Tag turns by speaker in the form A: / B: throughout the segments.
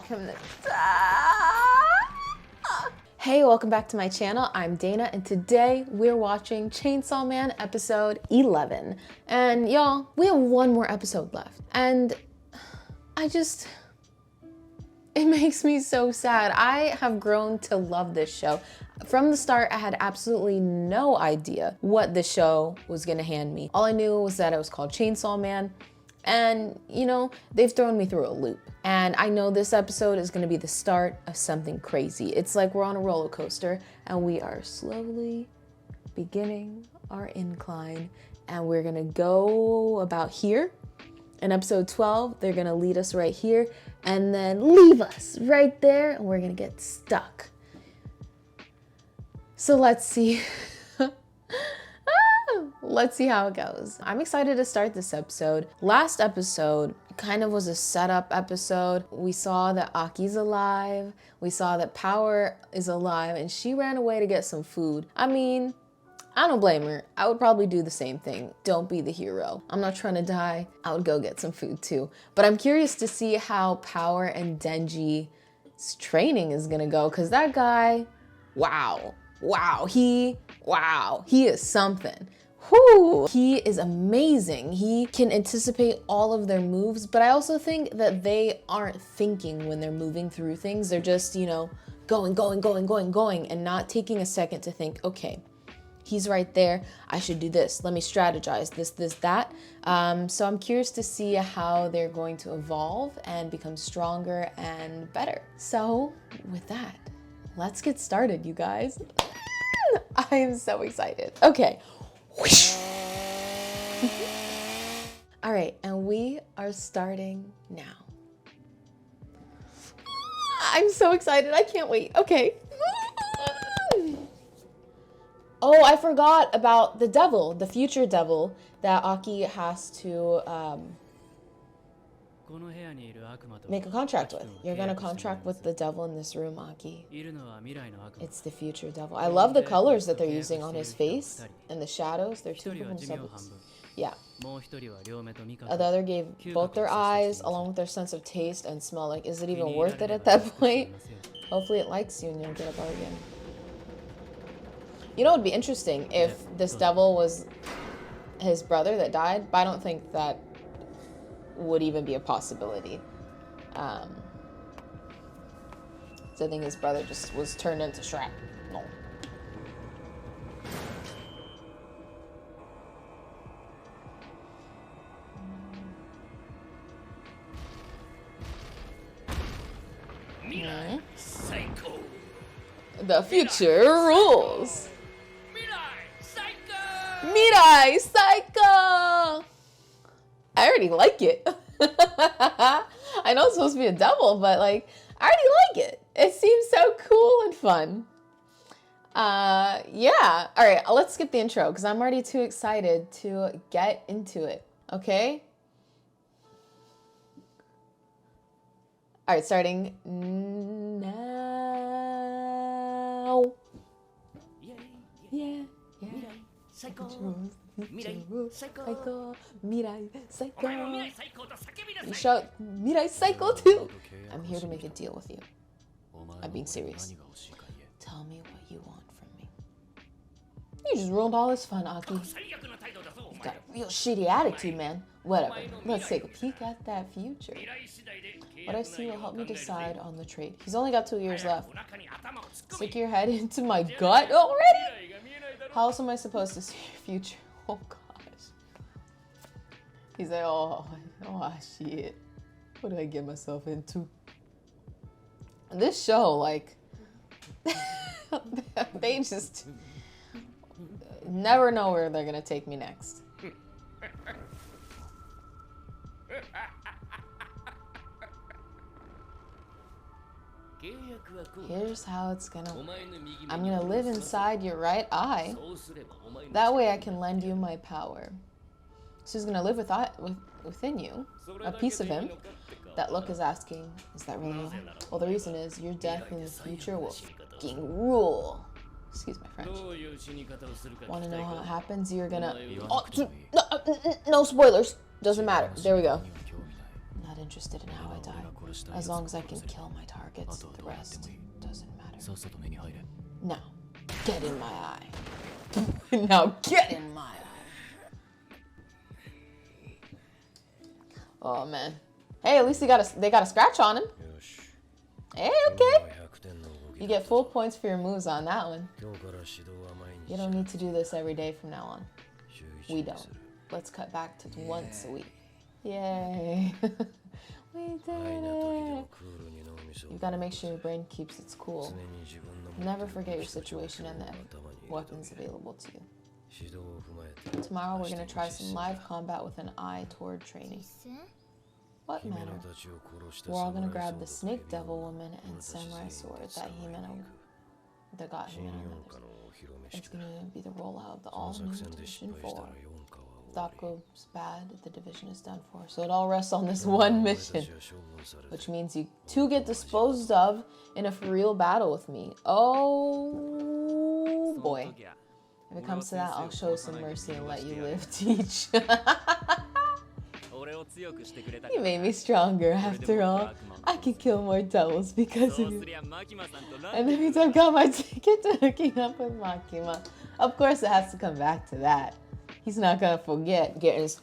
A: welcome to... Hey, welcome back to my channel. I'm Dana, and today we're watching Chainsaw Man episode 11. And y'all, we have one more episode left. And it makes me so sad. I have grown to love this show. From the start, I had absolutely no idea what the show was gonna hand me. All I knew was that it was called Chainsaw Man. And, you know, they've thrown me through a loop. And I know this episode is gonna be the start of something crazy. It's like we're on a roller coaster and we are slowly beginning our incline. And we're gonna go about here. In episode 12, they're gonna lead us right here and then leave us right there and we're gonna get stuck. So let's see. Let's see how it goes. I'm excited to start this episode. Last episode kind of was a setup episode. We saw that Aki's alive. We saw that Power is alive and she ran away to get some food. I mean, I don't blame her. I would probably do the same thing. Don't be the hero. I'm not trying to die. I would go get some food too. But I'm curious to see how Power and Denji's training is gonna go, because that guy, wow, he is something. Whew. He is amazing. He can anticipate all of their moves, but I also think that they aren't thinking when they're moving through things. They're just, you know, going, and not taking a second to think, okay, he's right there. I should do this. Let me strategize this, that. So I'm curious to see how they're going to evolve and become stronger and better. So with that, let's get started, you guys. I am so excited. Okay. All right, and we are starting now. I'm so excited. I can't wait. Okay. Oh, I forgot about the devil, the future devil that Aki has to make a contract with. You're gonna contract with the devil in this room, Aki. It's the future devil. I love the colors that they're using on his face and the shadows. They're two different subjects. Yeah. The other gave both their eyes along with their sense of taste and smell. Like, is it even worth it at that point? Hopefully it likes you and you'll get a bargain. You know, it would be interesting if this devil was his brother that died, but I don't think that would even be a possibility. So I think his brother just was turned into shrapnel. The future rules. Mirai Psycho! I already like it. I know it's supposed to be a devil, but like, I already like it. It seems so cool and fun. Yeah. All right, let's skip the intro because I'm already too excited to get into it. Okay? All right, starting now. Yeah. Psycho. Mirai Psycho. You shout Mirai Psycho too. I'm here to make a deal with you. I'm being serious. Tell me what you want from me. You just ruined all this fun, Aki. You've got a real shitty attitude, man. Whatever. Let's take a peek at that future. What I see will help me decide on the trade. He's only got 2 years left. Stick your head into my gut already? How else am I supposed to see your future? Oh gosh. He's like, oh shit. What did I get myself into? This show, like, they just never know where they're gonna take me next. Here's how it's gonna work. I'm gonna live inside your right eye. That way I can lend you my power. So he's gonna live within you, a piece of him. That look is asking, is that really you? Well, the reason is your death in the future will fucking rule. Excuse my French. Want to know how it happens? You're gonna... Oh, no spoilers. Doesn't matter. There we go. Not interested in how I die. As long as I can kill my targets, the rest doesn't matter. Now, get in my eye. Now, get in my eye. Oh, man. Hey, at least they got a scratch on him. Hey, okay. You get full points for your moves on that one. You don't need to do this every day from now on. We don't. Let's cut back to once a week. Yay. We did it. You gotta make sure your brain keeps its cool. Never forget your situation and the weapons available to you. Tomorrow we're gonna try some live combat with an eye toward training. What manner? We're all gonna grab the snake devil woman and samurai sword that got Himeno. It's gonna be the rollout of the all-new Division 4. If that goes bad, the division is done for. So it all rests on this one mission, which means you two get disposed of in a for-real battle with me. Oh boy. If it comes to that, I'll show some mercy and let you live, teach. You made me stronger after all. I can kill more devils because of you. And then he took out my ticket to hooking up with Makima. Of course it has to come back to that. He's not gonna forget getting his...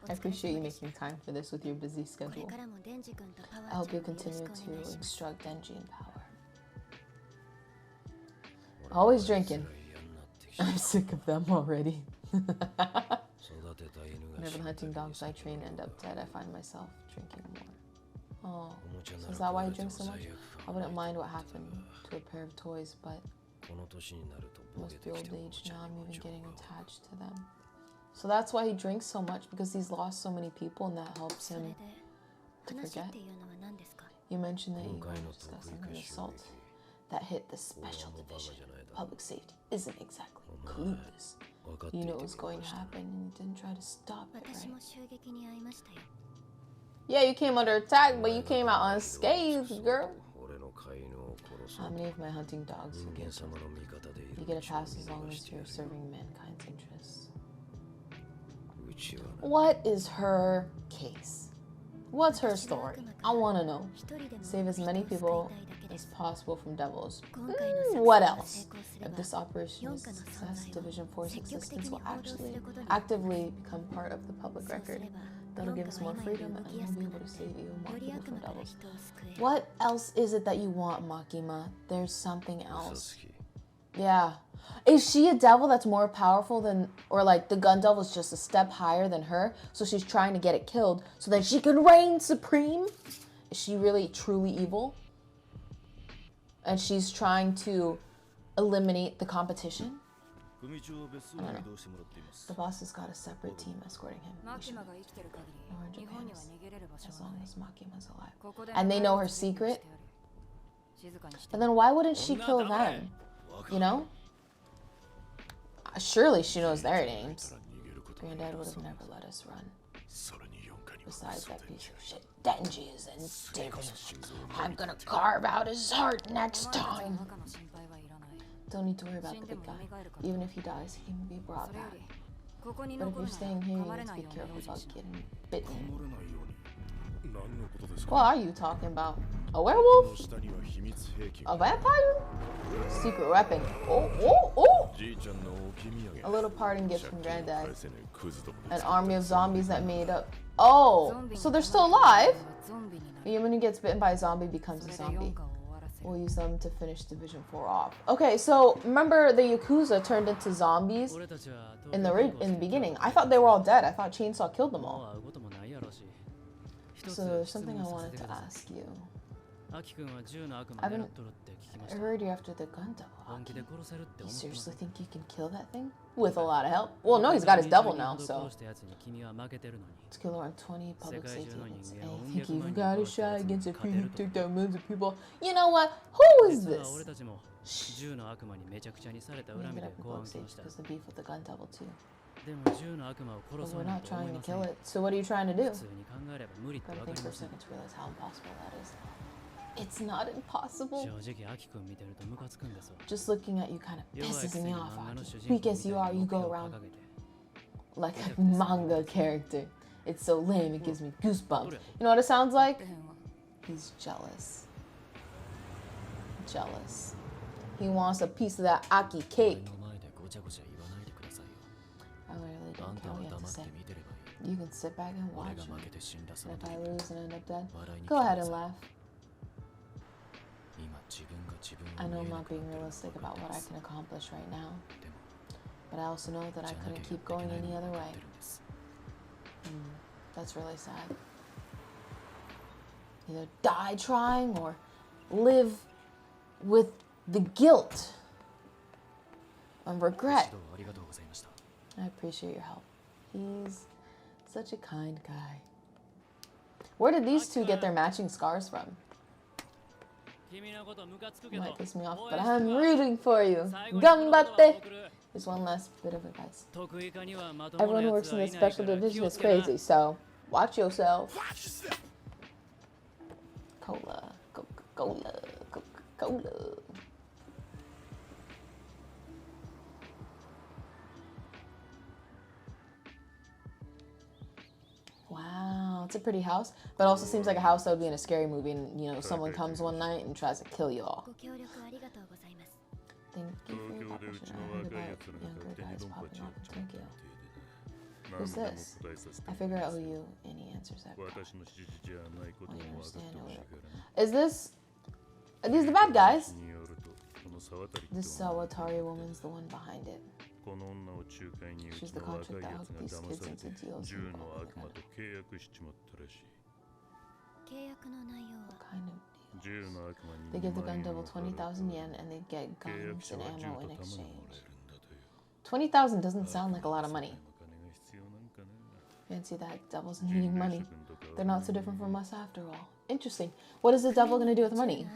A: I appreciate you making time for this with your busy schedule. I hope you continue to instruct Denji in power. Always drinking. I'm sick of them already. Whenever the hunting dogs I train end up dead, I find myself drinking more. Oh, so is that why you drink so much? I wouldn't mind what happened to a pair of toys, but must be old age now. I'm even getting attached to them. So that's why he drinks so much, because he's lost so many people, and that helps him to forget. You mentioned that you were discussing an assault that hit the special division. Public safety isn't exactly clueless. You know what's going to happen, and you didn't try to stop it, right? Yeah, you came under attack, but you came out unscathed, girl. How many of my hunting dogs you get? You get a pass as long as you're serving mankind's interests. What is her case? What's her story? I want to know. Save as many people as possible from devils. What else? If this operation is a success, Division 4's existence will actively become part of the public record. That'll give us more freedom, and we'll be able to save even more people from devils. What else is it that you want, Makima? There's something else. Yeah. Is she a devil that's more powerful than, or like the gun devil is just a step higher than her, so she's trying to get it killed so that she can reign supreme? Is she really truly evil? And she's trying to eliminate the competition? I don't know. The boss has got a separate team escorting him. We should know where Japan is, as long as Makima's alive. And they know her secret? And then why wouldn't she kill them? You know? Surely she knows their names. Granddad would have never let us run. Besides, that piece of shit Denji is indignant. I'm gonna carve out his heart next time. Don't need to worry about the big guy. Even if he dies, he can be brought back. But if you're staying here, you need to be careful about getting bitten. What are you talking about? A werewolf? A vampire? Secret weapon. Oh, oh, oh! A little parting gift from Granddad. An army of zombies that made up. Oh, so they're still alive? A human who gets bitten by a zombie becomes a zombie. We'll use them to finish Division 4 off. Okay, so remember the Yakuza turned into zombies in the beginning. I thought they were all dead. I thought Chainsaw killed them all. So there's something I wanted to ask you. I heard you're after the gun devil, Aki. You seriously think you can kill that thing? With a lot of help? Well, no, he's got his devil now, so. Let's kill around 20 public safety agents. And you think you've got a shot against a few who took down millions of people? You know what? Who is this? Shh. We ended up in public safety because of the beef with the gun devil, too. But we're not trying to kill it, so what are you trying to do? Gotta think for a second to realize how impossible that is. It's not impossible. Just looking at you kind of pisses me off, Aki. Weak as you are, you go around like a manga character. It's so lame, it gives me goosebumps. You know what it sounds like? He's jealous. Jealous. He wants a piece of that Aki cake. I literally don't care what you have to say. You can sit back and watch me. And if I lose and end up dead, go ahead and laugh. I know I'm not being realistic about what I can accomplish right now, but I also know that I couldn't keep going any other way. That's really sad. Either die trying or live with the guilt and regret. I appreciate your help. He's such a kind guy. Where did these two get their matching scars from? You might piss me off, but I'm rooting for you. Ganbatte! Here's one last bit of advice. Everyone who works in this special division is crazy, so watch yourself. Cola, Coca-Cola, Coca-Cola. Wow, it's a pretty house, but also seems like a house that would be in a scary movie, and you know, someone comes one night and tries to kill you all. Thank you for your cooperation. I heard about younger guys popping off in Tokyo. Who's this? I figure I owe you any answers I've got. Oh, you understand? Is this... Are these the bad guys? This Sawatari woman's the one behind it. She's the contract that hooked these kids into deals. What kind of deals? They give the gun devil 20,000 yen and they get guns and ammo in exchange. 20,000 doesn't sound like a lot of money. Fancy that, devils needing money. They're not so different from us after all. Interesting. What is the devil going to do with money?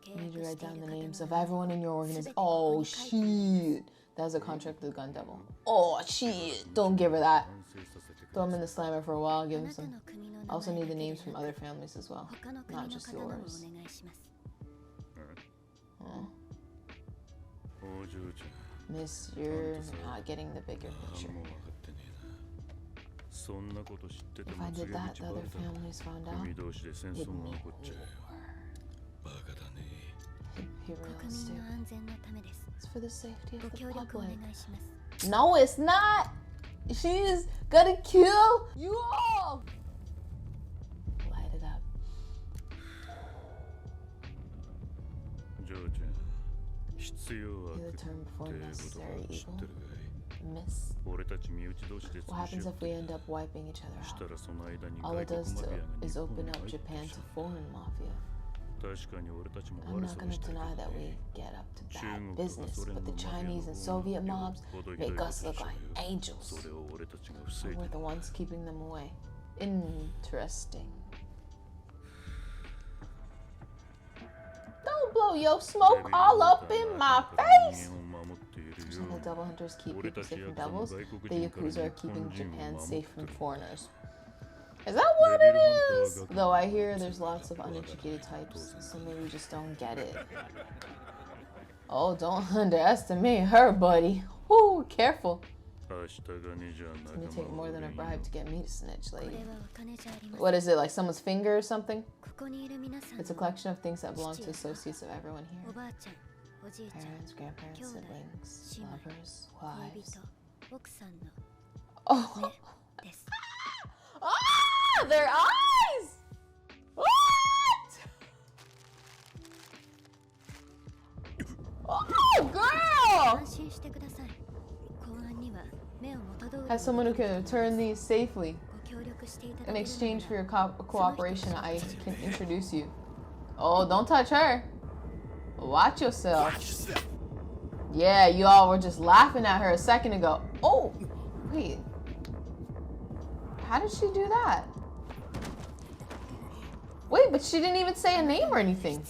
A: You need to write down the names of everyone in your organization. Oh, shit. That's a contract with the gun devil. Oh, shit. Don't give her that. Throw him in the slammer for a while. Give him some. I also need the names from other families as well. Not just yours. Huh? Miss, you're not getting the bigger picture. If I did that, the other families found out, it'd mean war. Be realistic. It's for the safety of the public. No, it's not! She's gonna kill you all! Light it up. You're the term before necessary evil. Miss. What happens if we end up wiping each other out? All it does is open up Japan to foreign mafia. I'm not going to deny that we get up to bad business, but the Chinese and Soviet mobs make us look like angels. And we're the ones keeping them away. Interesting. Don't blow your smoke all up in my face! So the devil hunters keep people safe from devils. The Yakuza are keeping Japan safe from foreigners. Is that what it is? Though I hear there's lots of uneducated types, so maybe we just don't get it. Oh, don't underestimate her, buddy. Whoo, careful. It's gonna take more than a bribe to get me to snitch, lady. What is it, like someone's finger or something? It's a collection of things that belong to associates of everyone here. Parents, grandparents, siblings, lovers, wives. Oh! Ah! Their eyes! What? Oh, girl! Has someone who can return these safely. In exchange for your cooperation, I can introduce you. Oh, don't touch her. Watch yourself. Yeah, you all were just laughing at her a second ago. Oh, wait. How did she do that? Wait, but she didn't even say a name or anything.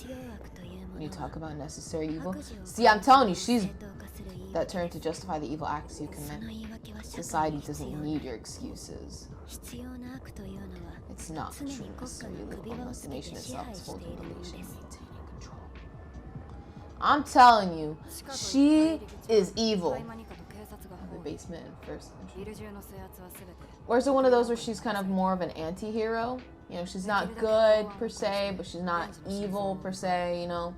A: When you talk about necessary evil. See, I'm telling you, she's that term to justify the evil acts you commit. Society doesn't need your excuses. It's not true necessary evil unless the nation itself is holding the nation and maintaining control. I'm telling you, she is evil. The basement in first entry. Or is it one of those where she's kind of more of an anti-hero? You know, she's not good per se, but she's not evil per se, you know?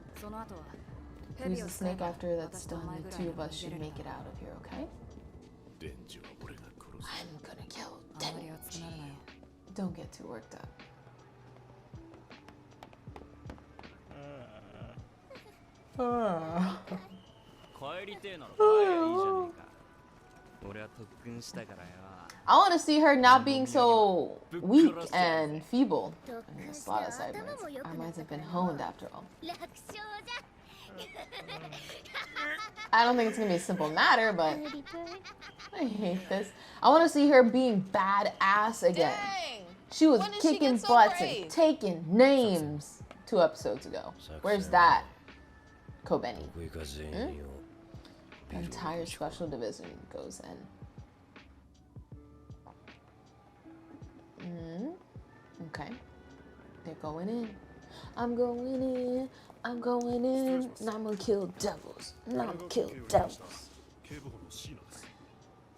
A: Use the snake after that's done. The two of us should make it out of here, okay? I'm gonna kill Denji. Don't get too worked up. I want to see her not being so weak and feeble. I mean, a lot of side minds. Our minds have been honed after all. I don't think it's gonna be a simple matter, but I hate this. I want to see her being badass again. Dang. She was kicking butts and taking names 2 episodes ago. Where's that, Kobeni? The entire special division goes in. Okay. They're going in. I'm going in. I'm going in. And I'm gonna kill devils. And I'm gonna kill devils.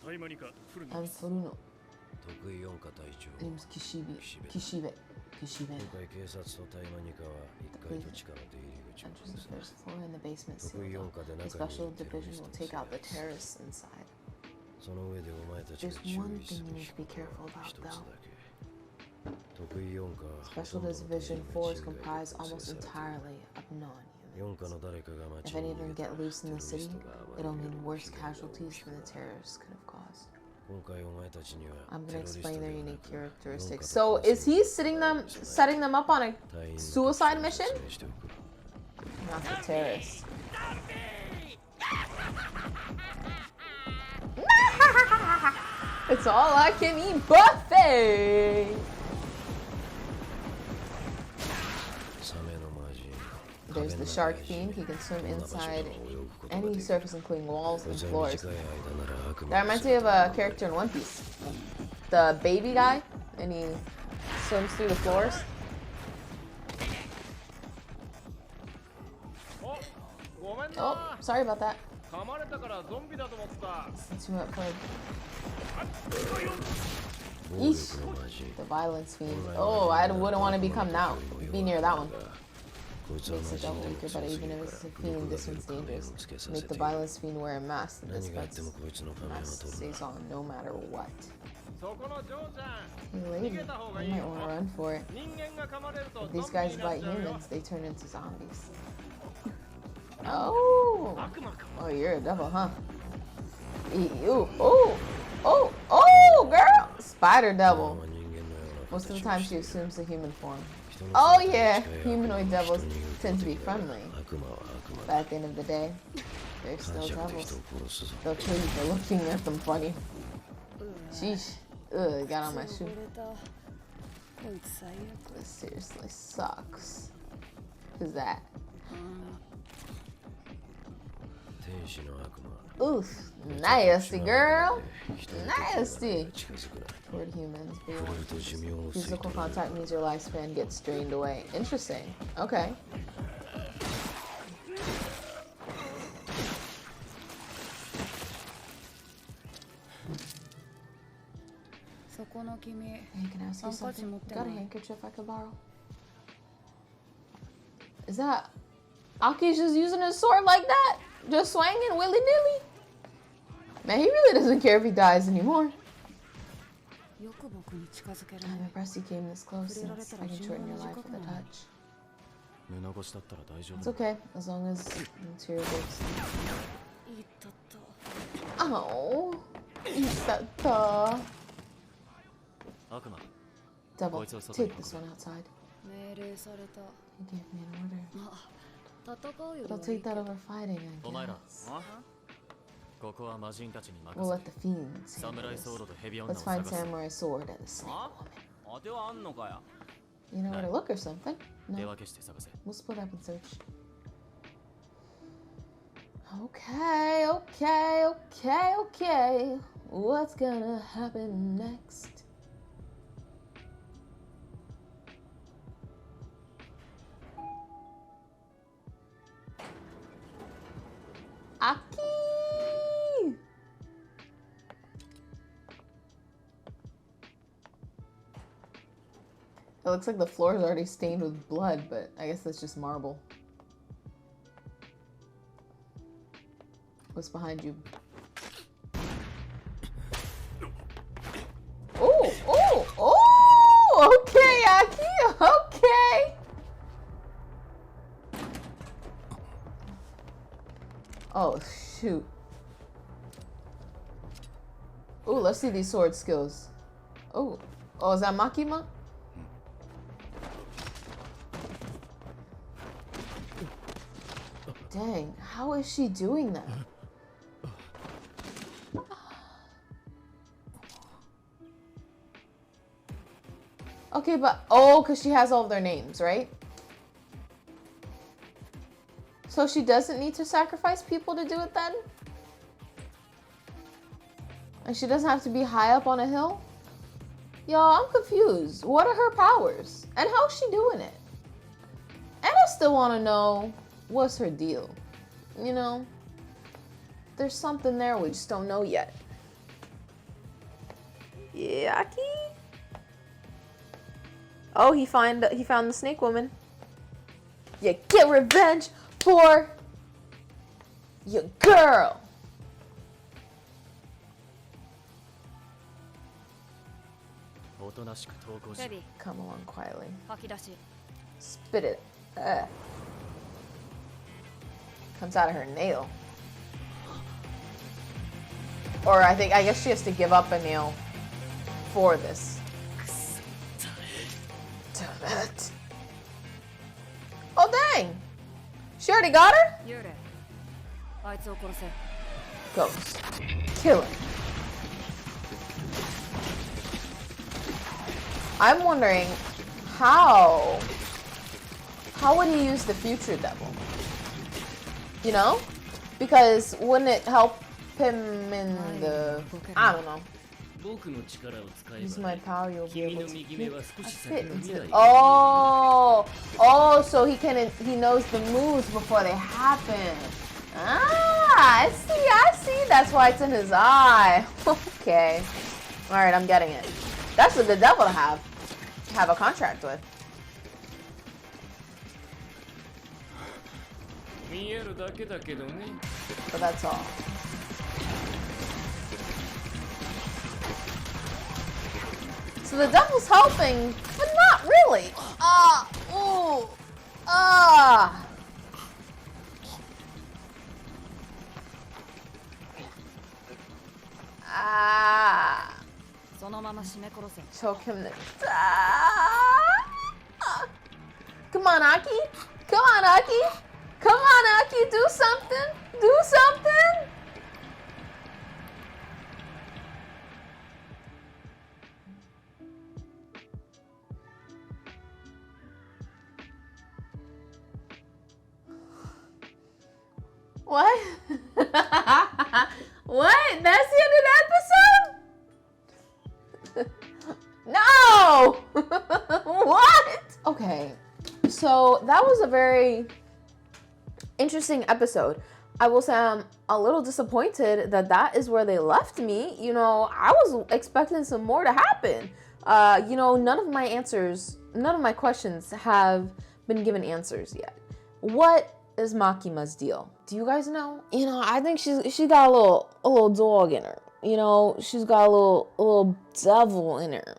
A: I'm Furuno. Name's Kishibe. Kishibe. Kishibe. Enters the first floor in the basement sealed. The special division will take out the terrorists inside. There's one thing you need to be careful about, though. Special Division 4 is comprised almost entirely of non-humans. If any of them get loose in the city, it'll mean worse casualties than the terrorists could have caused. I'm gonna explain their unique characteristics. So is he setting them up on a suicide mission? Not the terrorists. It's all I can eat buffet. There's the shark fiend. He can swim inside any surface, including walls and floors. That reminds me of a character in One Piece. The baby guy, and he swims through the floors. Oh, sorry about that. Since you went for Yeesh. The violence fiend. Oh, I wouldn't want to be near that one. Makes the devil weaker, but even if it's a fiend, this one's dangerous. Make the violence fiend wear a mask and dispense. The mask stays on no matter what. Hey lady, I might want to run for it. If these guys bite humans, they turn into zombies. Oh! Oh, you're a devil, huh? Ew. Oh, girl! Spider devil. Most of the time she assumes the human form. Oh yeah, humanoid devils tend to be friendly. But at the end of the day, they're still devils. They'll kill you for looking at them funny. Sheesh. Ugh, it got on my shoe. This seriously sucks. Who's that? Oof, nasty girl. Nasty. Toward humans. Physical contact means your lifespan gets strained away. Interesting. Okay. Hey, can I ask you something? Got a handkerchief I could borrow? Is that Aki's just using his sword like that? Just swinging willy-nilly? Man, he really doesn't care if he dies anymore. I'm impressed you came this close, since I can shorten your life with a touch. It's okay, as long as the material works. Oh, Isata. Devil, take this one outside. He gave me an order. But I'll take that over fighting, I guess. We'll let the fiends handle this. Let's find Samurai Sword and the Snake Woman. You know where to look or something? No. We'll split up and search. Okay. What's gonna happen next? Aki! It looks like the floor is already stained with blood, but I guess that's just marble. What's behind you? Oh, oh, oh! Okay, Aki, okay! Oh, shoot. Oh, let's see these sword skills. Oh, oh, is that Makima? Dang, how is she doing that? Okay, but, oh, because she has all of their names, right? So she doesn't need to sacrifice people to do it then? And she doesn't have to be high up on a hill? Y'all, I'm confused. What are her powers? And how's she doing it? And I still want to know what's her deal. You know? There's something there we just don't know yet. Yaki? Oh, he found the snake woman. You get revenge for your girl. Come along quietly. Spit it. Comes out of her nail. Or I guess she has to give up a nail for this. Damn it. Oh dang! She already got her? Ghost. Kill him. I'm wondering how would he use the future devil? You know? Because wouldn't it help him in the, I don't know. Use my power, you'll be able to fit into. Oh, so he knows the moves before they happen. Ah, I see. That's why it's in his eye. Okay. All right, I'm getting it. That's a good devil to have a contract with. But that's all. So the devil's helping, but not really. Ooh, Choke him to Come on, Aki. Come on, Aki. Come on, Aki. Do something. Do something. What? What? That's the end of the episode? No! What? Okay, so that was a very interesting episode. I will say I'm a little disappointed that is where they left me. You know, I was expecting some more to happen. You know, none of my questions have been given answers yet. What is Makima's deal? Do you guys know? You know, I think she got a little dog in her. You know, she's got a little devil in her.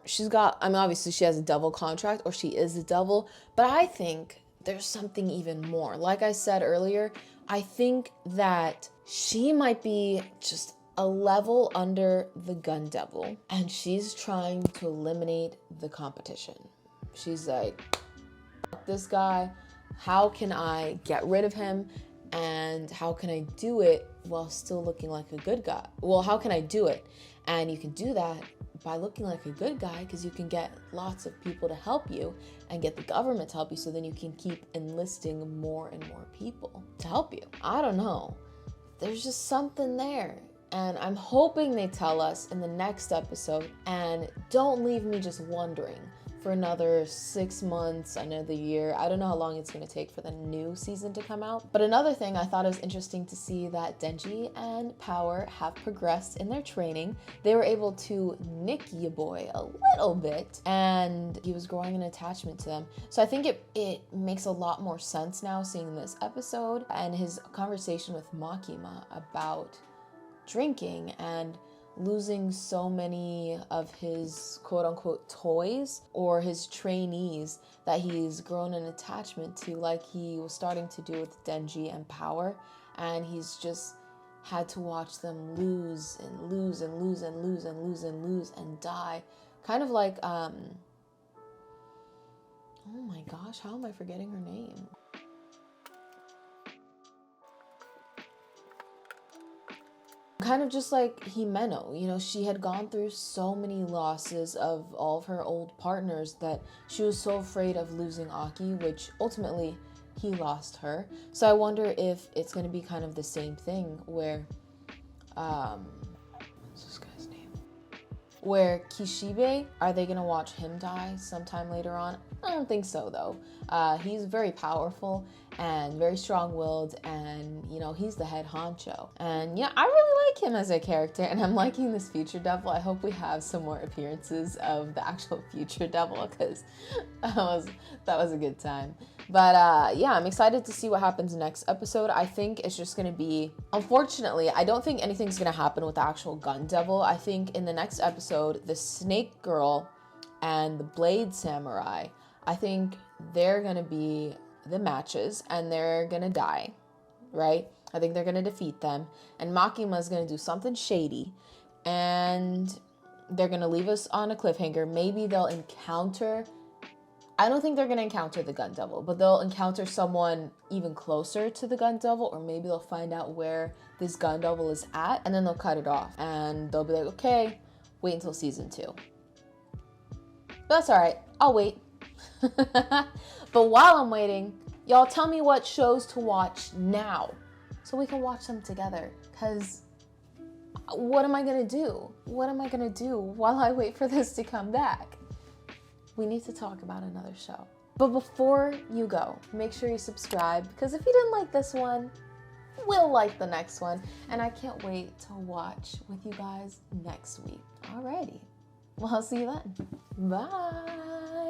A: I mean, obviously she has a devil contract, or she is a devil, but I think there's something even more. Like I said earlier, I think that she might be just a level under the gun devil, and she's trying to eliminate the competition. She's like, fuck this guy. How can I get rid of him? And how can I do it while still looking like a good guy? Well, how can I do it? And you can do that by looking like a good guy, because you can get lots of people to help you and get the government to help you, so then you can keep enlisting more and more people to help you. I don't know. There's just something there. And I'm hoping they tell us in the next episode, and don't leave me just wondering for another 6 months, another year. I don't know how long it's going to take for the new season to come out. But another thing I thought it was interesting to see that Denji and Power have progressed in their training. They were able to nick ya boy a little bit, and he was growing an attachment to them. So I think it makes a lot more sense now seeing this episode and his conversation with Makima about drinking and losing so many of his quote-unquote toys or his trainees that he's grown an attachment to, like he was starting to do with Denji and Power, and he's just had to watch them lose and lose and lose and lose and lose and lose and die. Kind of like oh my gosh, how am I forgetting her name? Kind of just like Himeno, you know, she had gone through so many losses of all of her old partners that she was so afraid of losing Aki, which ultimately he lost her. So I wonder if it's going to be kind of the same thing where, what's this guy's name? Where Kishibe, are they going to watch him die sometime later on? I don't think so though. He's very powerful and very strong-willed, and you know, he's the head honcho. And yeah, I really like him as a character, and I'm liking this future devil. I hope we have some more appearances of the actual future devil, because that was a good time. But yeah, I'm excited to see what happens next episode. I think it's just gonna be, unfortunately, I don't think anything's gonna happen with the actual gun devil. I think in the next episode, the snake girl and the blade samurai, I think they're gonna be the matches and they're gonna die, right? I think they're gonna defeat them, and Makima's gonna do something shady, and they're gonna leave us on a cliffhanger. Maybe they'll encounter, I don't think they're gonna encounter the gun devil, but they'll encounter someone even closer to the gun devil, or maybe they'll find out where this gun devil is at, and then they'll cut it off, and they'll be like, okay, wait until season 2. That's all right, I'll wait. But while I'm waiting, y'all tell me what shows to watch now so we can watch them together, because what am I gonna do? What am I gonna do while I wait for this to come back? We need to talk about another show. But before you go, make sure you subscribe, because if you didn't like this one, we'll like the next one, and I can't wait to watch with you guys next week. Alrighty, well, I'll see you then. Bye.